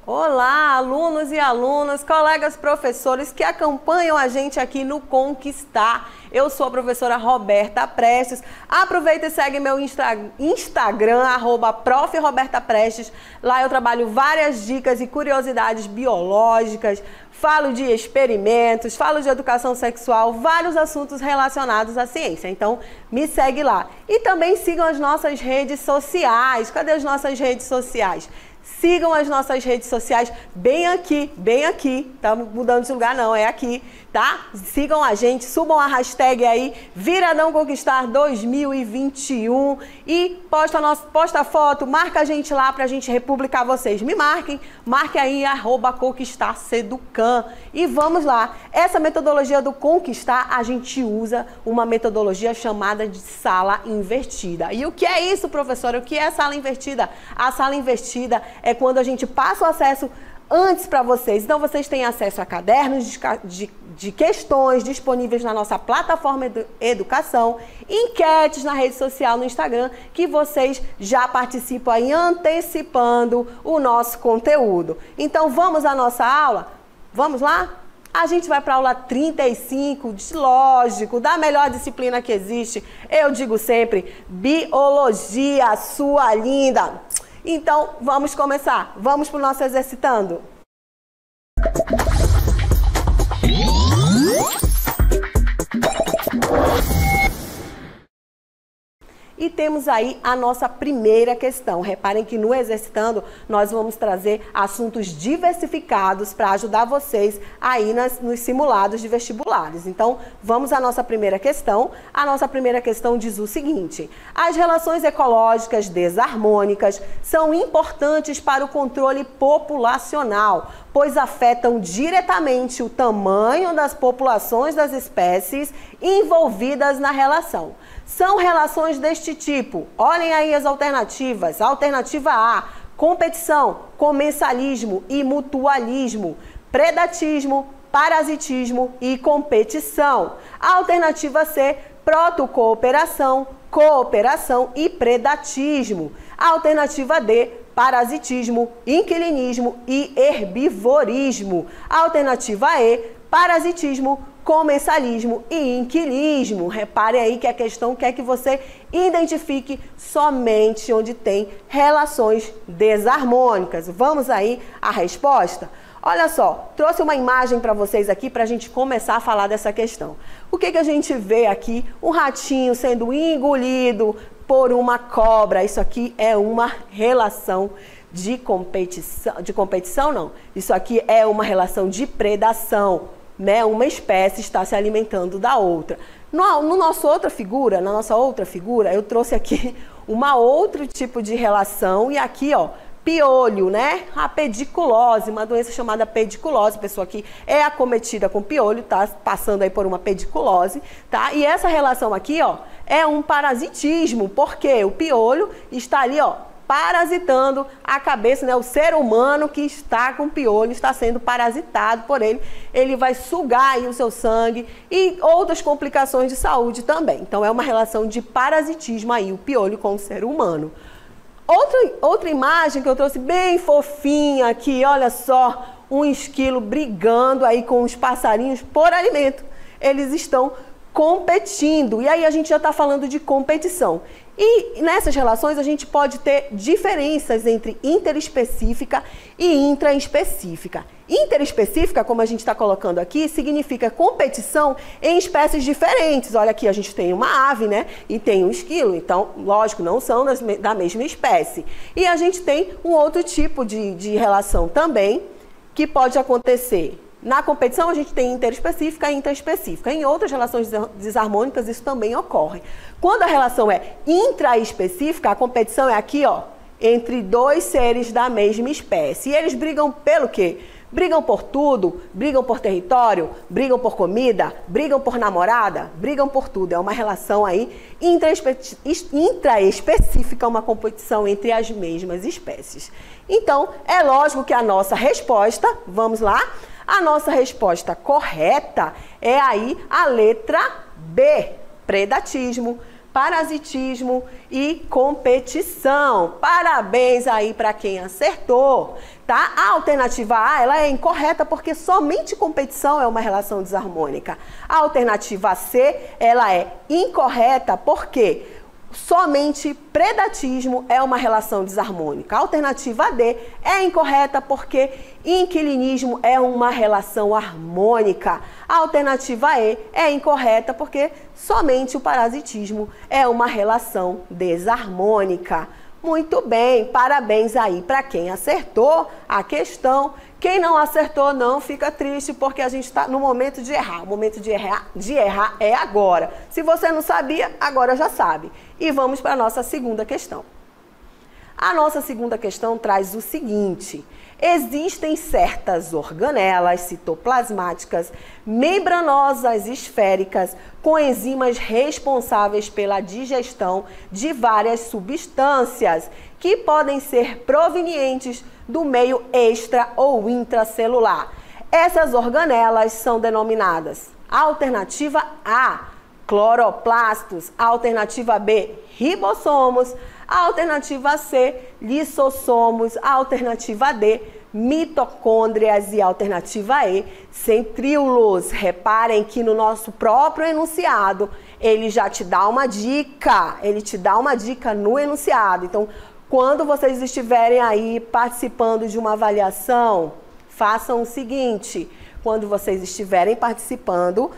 Olá, alunos e alunas, colegas professores que acompanham a gente aqui no Conquistar. Eu sou a professora Roberta Prestes. Aproveita e segue meu Instagram, @profrobertaprestes. Lá eu trabalho várias dicas e curiosidades biológicas, falo de experimentos, falo de educação sexual, vários assuntos relacionados à ciência. Então, me segue lá. E também sigam as nossas redes sociais. Cadê as nossas redes sociais? Sigam as nossas redes sociais bem aqui, tá mudando de lugar não, é aqui, tá? Sigam a gente, subam a hashtag aí, Viradão Conquistar 2021 e posta foto, marca a gente lá pra gente republicar vocês. Me marquem aí, @conquistarseducam e vamos lá. Essa metodologia do Conquistar, a gente usa uma metodologia chamada de sala invertida. E o que é isso, professora? O que é sala invertida? A sala invertida é quando a gente passa o acesso antes para vocês. Então, vocês têm acesso a cadernos de questões disponíveis na nossa plataforma Educação, enquetes na rede social, no Instagram, que vocês já participam aí antecipando o nosso conteúdo. Então, vamos à nossa aula? Vamos lá? A gente vai para a aula 35, lógico, da melhor disciplina que existe. Eu digo sempre, biologia, sua linda. Então, vamos começar. Vamos para o nosso exercitando. E temos aí a nossa primeira questão. Reparem que no Exercitando nós vamos trazer assuntos diversificados para ajudar vocês aí nos simulados de vestibulares. Então, vamos à nossa primeira questão. A nossa primeira questão diz o seguinte: as relações ecológicas desarmônicas são importantes para o controle populacional, pois afetam diretamente o tamanho das populações das espécies envolvidas na relação. São relações deste tipo. Olhem aí as alternativas. Alternativa A, competição, comensalismo e mutualismo, predatismo, parasitismo e competição. Alternativa C, protocooperação, cooperação e predatismo. Alternativa D, parasitismo, inquilinismo e herbivorismo. Alternativa E, parasitismo, comensalismo e inquilismo. Repare aí que a questão quer que você identifique somente onde tem relações desarmônicas. Vamos aí à resposta? Olha só, trouxe uma imagem para vocês aqui para a gente começar a falar dessa questão. O que a gente vê aqui? Um ratinho sendo engolido por uma cobra. Isso aqui é uma relação de competição não. Isso aqui é uma relação de predação. Né? Uma espécie está se alimentando da outra. Na nossa outra figura, eu trouxe aqui uma outro tipo de relação e aqui, ó, piolho, né? A pediculose, uma doença chamada pediculose, a pessoa que é acometida com piolho, tá passando aí por uma pediculose, tá? E essa relação aqui, ó, é um parasitismo, porque o piolho está ali, ó, parasitando a cabeça, né? O ser humano que está com piolho está sendo parasitado por ele. Ele vai sugar aí o seu sangue e outras complicações de saúde também. Então, é uma relação de parasitismo aí, o piolho com o ser humano. Outra imagem que eu trouxe bem fofinha aqui, olha só, um esquilo brigando aí com os passarinhos por alimento. Eles estão competindo. E aí a gente já está falando de competição. E nessas relações a gente pode ter diferenças entre interespecífica e intraespecífica. Interespecífica, como a gente está colocando aqui, significa competição em espécies diferentes. Olha aqui, a gente tem uma ave, né? E tem um esquilo. Então, lógico, não são da mesma espécie. E a gente tem um outro tipo de relação também que pode acontecer. Na competição, a gente tem interespecífica e intraespecífica. Em outras relações desarmônicas, isso também ocorre. Quando a relação é intraespecífica, a competição é aqui, ó, entre dois seres da mesma espécie. E eles brigam pelo quê? Brigam por tudo, brigam por território, brigam por comida, brigam por namorada, brigam por tudo. É uma relação aí intraespecífica, uma competição entre as mesmas espécies. Então, é lógico que a nossa resposta, vamos lá, A nossa resposta correta é aí a letra B, predatismo, parasitismo e competição. Parabéns aí para quem acertou, tá? A alternativa A, ela é incorreta porque somente competição é uma relação desarmônica. A alternativa C, ela é incorreta porque somente predatismo é uma relação desarmônica. A alternativa D é incorreta porque inquilinismo é uma relação harmônica. A alternativa E é incorreta porque somente o parasitismo é uma relação desarmônica. Muito bem, parabéns aí para quem acertou a questão. Quem não acertou não fica triste porque a gente está no momento de errar. O momento de errar é agora. Se você não sabia, agora já sabe. E vamos para a nossa segunda questão. A nossa segunda questão traz o seguinte: existem certas organelas citoplasmáticas membranosas esféricas com enzimas responsáveis pela digestão de várias substâncias que podem ser provenientes do meio extra ou intracelular. Essas organelas são denominadas alternativa A, cloroplastos, alternativa B, ribossomos, alternativa C, lissossomos, alternativa D, mitocôndrias e alternativa E, centríolos. Reparem que no nosso próprio enunciado, ele já te dá uma dica, no enunciado. Então, quando vocês estiverem aí participando de uma avaliação, façam o seguinte: quando vocês estiverem participando,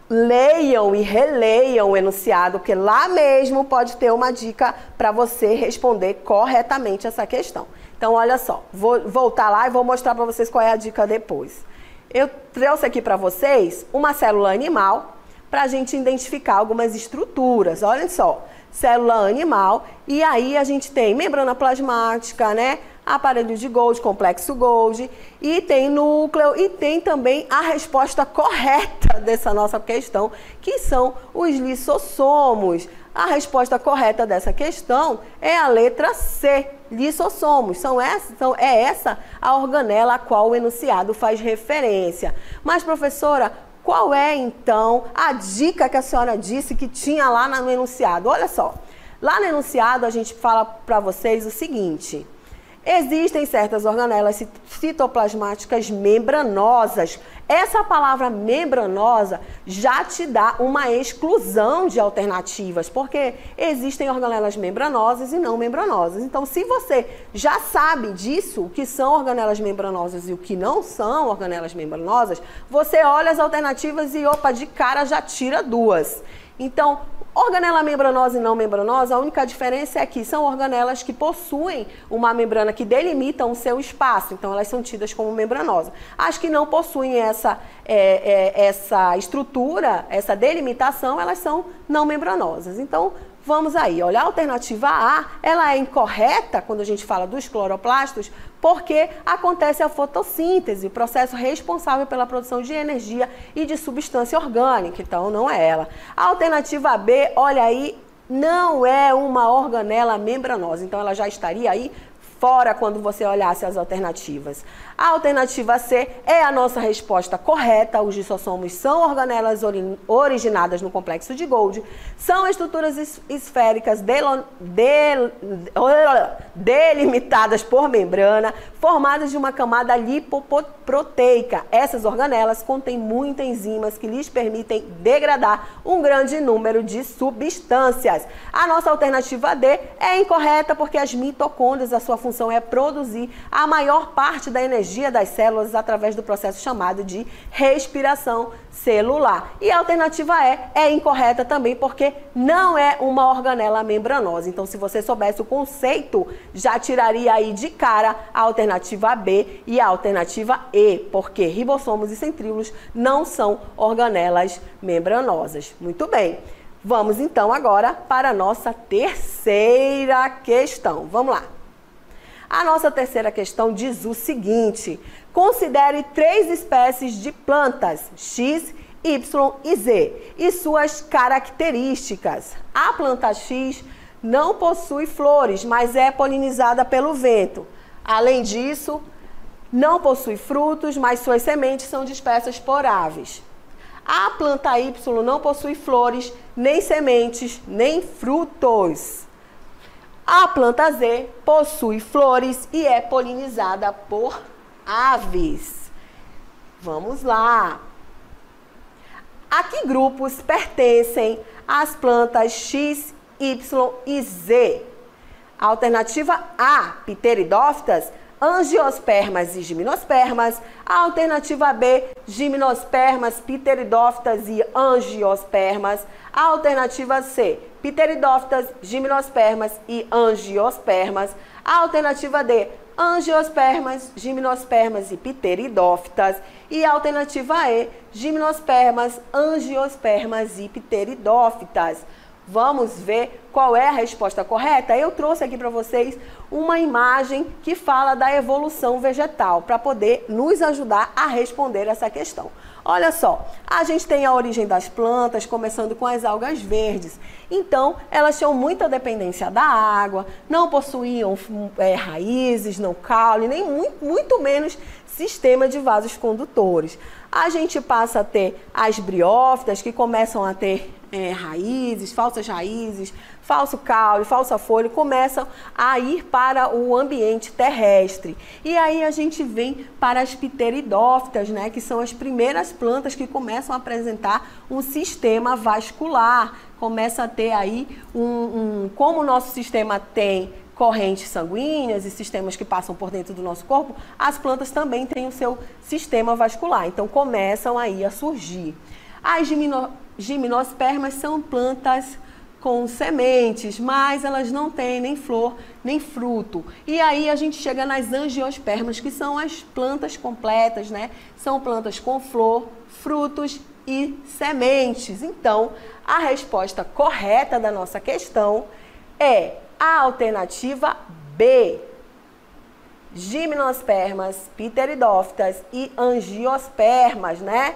leiam e releiam o enunciado, porque lá mesmo pode ter uma dica para você responder corretamente essa questão. Então, olha só, vou voltar lá e vou mostrar para vocês qual é a dica depois. Eu trouxe aqui para vocês uma célula animal para a gente identificar algumas estruturas. Olha só, célula animal, e aí a gente tem membrana plasmática, né? Aparelho de Golgi, complexo Golgi, e tem núcleo, e tem também a resposta correta dessa nossa questão, que são os lissossomos. A resposta correta dessa questão é a letra C, lissossomos. É essa a organela a qual o enunciado faz referência. Mas, professora, qual é, então, a dica que a senhora disse que tinha lá no enunciado? Olha só, lá no enunciado a gente fala para vocês o seguinte: existem certas organelas citoplasmáticas membranosas. Essa palavra membranosa já te dá uma exclusão de alternativas, porque existem organelas membranosas e não membranosas. Então, se você já sabe disso, o que são organelas membranosas e o que não são organelas membranosas, você olha as alternativas e, opa, de cara já tira duas. Então, organela membranosa e não membranosa, a única diferença é que são organelas que possuem uma membrana que delimitam o seu espaço, então elas são tidas como membranosas. As que não possuem essa estrutura, essa delimitação, elas são não membranosas. Então, vamos aí, olha, a alternativa A, ela é incorreta quando a gente fala dos cloroplastos, porque acontece a fotossíntese, o processo responsável pela produção de energia e de substância orgânica, então não é ela. A alternativa B, olha aí, não é uma organela membranosa, então ela já estaria aí fora quando você olhasse as alternativas. A alternativa C é a nossa resposta correta. Os lissossomos são organelas originadas no complexo de Golgi, são estruturas esféricas delimitadas por membrana, formadas de uma camada lipoproteica. Essas organelas contêm muitas enzimas que lhes permitem degradar um grande número de substâncias. A nossa alternativa D é incorreta porque as mitocôndrias, a sua função é produzir a maior parte da energia das células através do processo chamado de respiração celular. E a alternativa E é incorreta também porque não é uma organela membranosa. Então, se você soubesse o conceito, já tiraria aí de cara a alternativa B e a alternativa E, porque ribossomos e centríolos não são organelas membranosas. Muito bem. Vamos então agora para a nossa terceira questão. Vamos lá. A nossa terceira questão diz o seguinte: considere 3 espécies de plantas, X, Y e Z, e suas características. A planta X não possui flores, mas é polinizada pelo vento. Além disso, não possui frutos, mas suas sementes são dispersas por aves. A planta Y não possui flores, nem sementes, nem frutos. A planta Z possui flores e é polinizada por aves. Vamos lá. A que grupos pertencem as plantas X, Y e Z? Alternativa A, pteridófitas, angiospermas e gimnospermas. A alternativa B, gimnospermas, pteridófitas e angiospermas. A alternativa C, pteridófitas, gimnospermas e angiospermas. A alternativa D, angiospermas, gimnospermas e pteridófitas. E a alternativa E, gimnospermas, angiospermas e pteridófitas. Vamos ver qual é a resposta correta? Eu trouxe aqui para vocês uma imagem que fala da evolução vegetal, para poder nos ajudar a responder essa questão. Olha só, a gente tem a origem das plantas, começando com as algas verdes. Então, elas tinham muita dependência da água, não possuíam raízes, não caule, nem muito menos sistema de vasos condutores. A gente passa a ter as briófitas, que começam a ter raízes, falso caule, falsa folha, começam a ir para o ambiente terrestre. E aí a gente vem para as pteridófitas, né, que são as primeiras plantas que começam a apresentar um sistema vascular. Começa a ter aí como o nosso sistema tem correntes sanguíneas e sistemas que passam por dentro do nosso corpo, as plantas também têm o seu sistema vascular. Então começam aí a surgir. As gimnospermas são plantas com sementes, mas elas não têm nem flor, nem fruto. E aí a gente chega nas angiospermas, que são as plantas completas, né? São plantas com flor, frutos e sementes. Então, a resposta correta da nossa questão é a alternativa B. Gimnospermas, pteridófitas e angiospermas, né?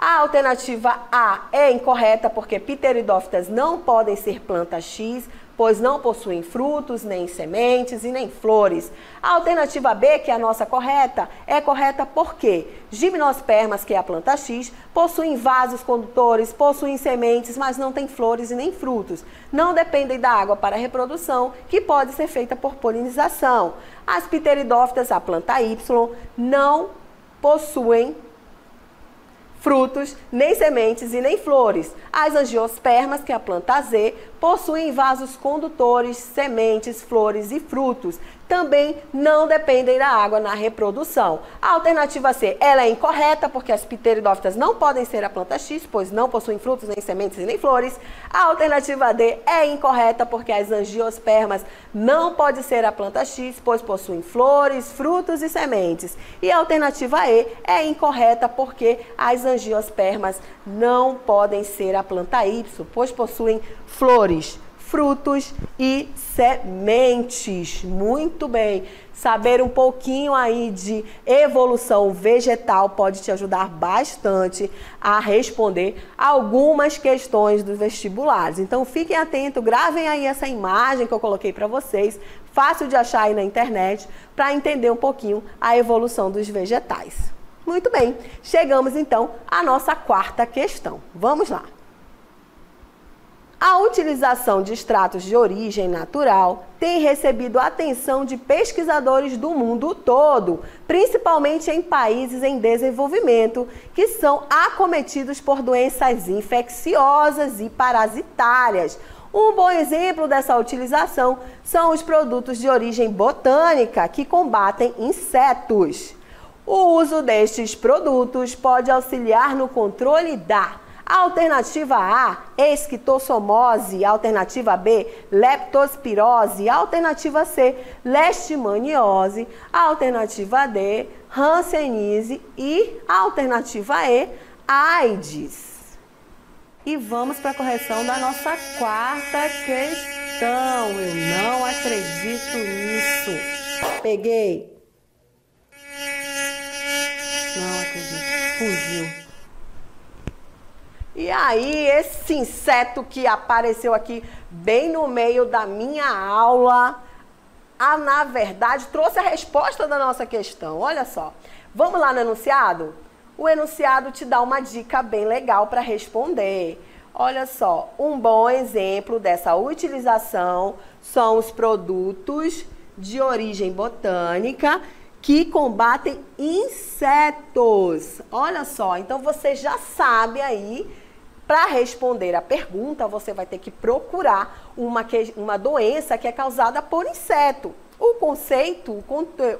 A alternativa A é incorreta porque pteridófitas não podem ser planta X, pois não possuem frutos, nem sementes e nem flores. A alternativa B, que é a nossa correta, é correta porque gimnospermas, que é a planta X, possuem vasos condutores, possuem sementes, mas não têm flores e nem frutos. Não dependem da água para a reprodução, que pode ser feita por polinização. As pteridófitas, a planta Y, não possuem frutos, nem sementes e nem flores. As angiospermas, que é a planta Z, possuem vasos condutores, sementes, flores e frutos. Também não dependem da água na reprodução. A alternativa C, ela é incorreta, porque as pteridófitas não podem ser a planta X, pois não possuem frutos, nem sementes e nem flores. A alternativa D é incorreta, porque as angiospermas não podem ser a planta X, pois possuem flores, frutos e sementes. E a alternativa E é incorreta, porque as angiospermas não podem ser a planta Y, pois possuem flores, frutos e sementes. Muito bem. Saber um pouquinho aí de evolução vegetal pode te ajudar bastante a responder algumas questões dos vestibulares. Então fiquem atentos, gravem aí essa imagem que eu coloquei para vocês, fácil de achar aí na internet, para entender um pouquinho a evolução dos vegetais. Muito bem, chegamos então à nossa quarta questão. Vamos lá. A utilização de extratos de origem natural tem recebido a atenção de pesquisadores do mundo todo, principalmente em países em desenvolvimento, que são acometidos por doenças infecciosas e parasitárias. Um bom exemplo dessa utilização são os produtos de origem botânica que combatem insetos. O uso destes produtos pode auxiliar no controle da alternativa A, esquistossomose, alternativa B, leptospirose, alternativa C, leishmaniose, alternativa D, hanseníase e alternativa E, AIDS. E vamos para a correção da nossa quarta questão. Eu não acredito nisso. Peguei. Não acredito. Fugiu. E aí, esse inseto que apareceu aqui bem no meio da minha aula, na verdade, trouxe a resposta da nossa questão. Olha só. Vamos lá no enunciado? O enunciado te dá uma dica bem legal para responder. Olha só, um bom exemplo dessa utilização são os produtos de origem botânica que combatem insetos. Olha só, então você já sabe aí, para responder a pergunta, você vai ter que procurar uma doença que é causada por inseto. O conceito,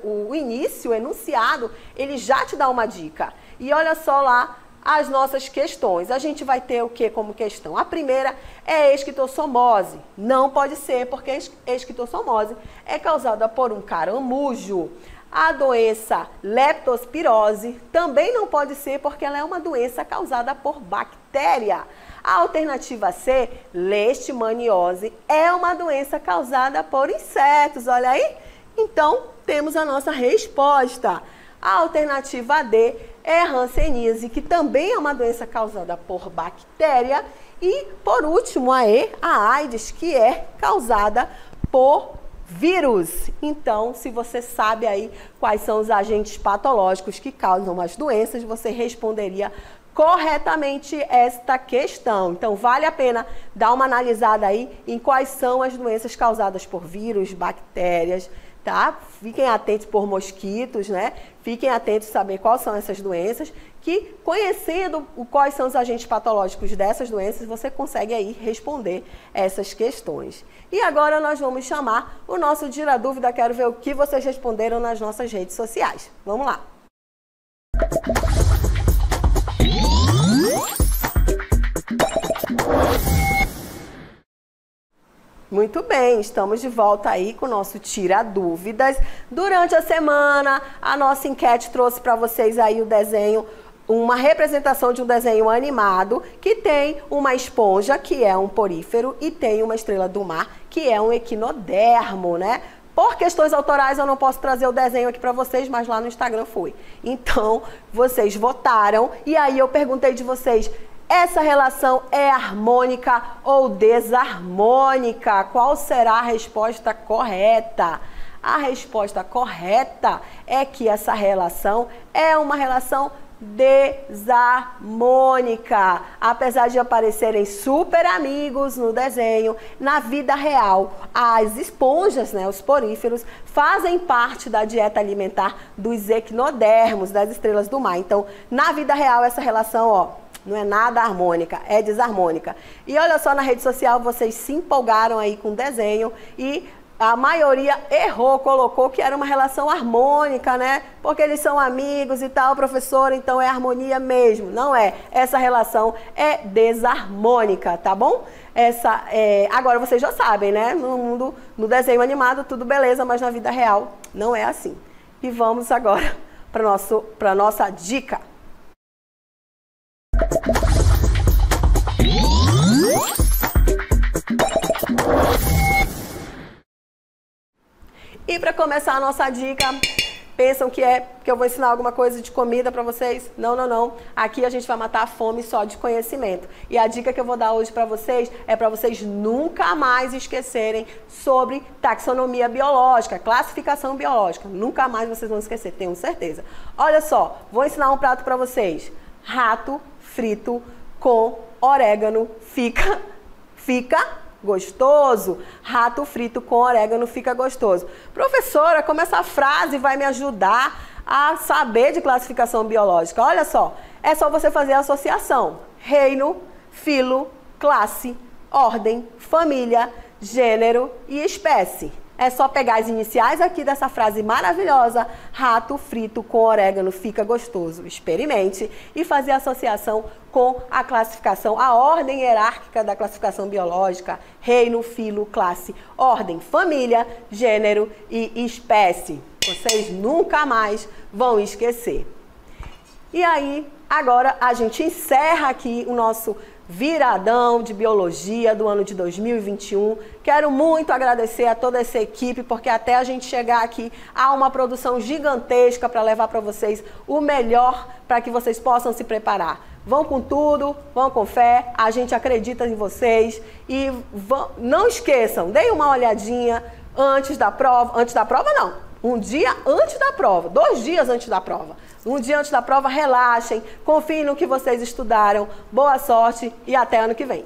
o início, o enunciado, ele já te dá uma dica. E olha só lá as nossas questões. A gente vai ter o que como questão? A primeira é esquistossomose. Não pode ser, porque esquistossomose é causada por um caramujo. A doença leptospirose também não pode ser, porque ela é uma doença causada por bactéria. A alternativa C, leishmaniose, é uma doença causada por insetos. Olha aí. Então, temos a nossa resposta. A alternativa D é hanseníase, que também é uma doença causada por bactéria. E, por último, a E, a AIDS, que é causada por vírus. Então, se você sabe aí quais são os agentes patológicos que causam as doenças, você responderia corretamente esta questão. Então, vale a pena dar uma analisada aí em quais são as doenças causadas por vírus, bactérias, tá? Fiquem atentos por mosquitos, né? Fiquem atentos a saber quais são essas doenças, que conhecendo quais são os agentes patológicos dessas doenças, você consegue aí responder essas questões. E agora nós vamos chamar o nosso Tira Dúvida. Quero ver o que vocês responderam nas nossas redes sociais. Vamos lá! Muito bem, estamos de volta aí com o nosso Tira Dúvidas. Durante a semana, a nossa enquete trouxe para vocês aí o desenho, uma representação de um desenho animado que tem uma esponja, que é um porífero, e tem uma estrela do mar, que é um equinodermo, né? Por questões autorais eu não posso trazer o desenho aqui para vocês, mas lá no Instagram foi. Então, vocês votaram e aí eu perguntei de vocês: essa relação é harmônica ou desarmônica? Qual será a resposta correta? A resposta correta é que essa relação é uma relação desarmônica. Apesar de aparecerem super amigos no desenho, na vida real, as esponjas, né, os poríferos, fazem parte da dieta alimentar dos equinodermos, das estrelas do mar. Então, na vida real, essa relação, ó, não é nada harmônica, é desarmônica. E olha só, na rede social vocês se empolgaram aí com o desenho e a maioria errou, colocou que era uma relação harmônica, né? Porque eles são amigos e tal, professor, então é harmonia mesmo. Não é. Essa relação é desarmônica, tá bom? Agora vocês já sabem, né? No desenho animado, tudo beleza, mas na vida real não é assim. E vamos agora para a nossa dica. E para começar a nossa dica, pensam que eu vou ensinar alguma coisa de comida para vocês? Não, não, não. Aqui a gente vai matar a fome só de conhecimento. E a dica que eu vou dar hoje para vocês é para vocês nunca mais esquecerem sobre taxonomia biológica, classificação biológica. Nunca mais vocês vão esquecer, tenho certeza. Olha só, vou ensinar um prato para vocês. Rato frito com orégano fica gostoso. Rato frito com orégano fica gostoso. Professora, como essa frase vai me ajudar a saber de classificação biológica? Olha só, é só você fazer a associação. Reino, filo, classe, ordem, família, gênero e espécie. É só pegar as iniciais aqui dessa frase maravilhosa, rato frito com orégano fica gostoso. Experimente e fazer associação com a classificação, a ordem hierárquica da classificação biológica, reino, filo, classe, ordem, família, gênero e espécie. Vocês nunca mais vão esquecer. E aí, agora a gente encerra aqui o nosso viradão de biologia do ano de 2021. Quero muito agradecer a toda essa equipe, porque até a gente chegar aqui há uma produção gigantesca para levar para vocês o melhor para que vocês possam se preparar. Vão com tudo, vão com fé, a gente acredita em vocês e não esqueçam, deem uma olhadinha, antes da prova não, um dia antes da prova, 2 dias antes da prova. Um dia antes da prova, relaxem, confiem no que vocês estudaram, boa sorte e até ano que vem.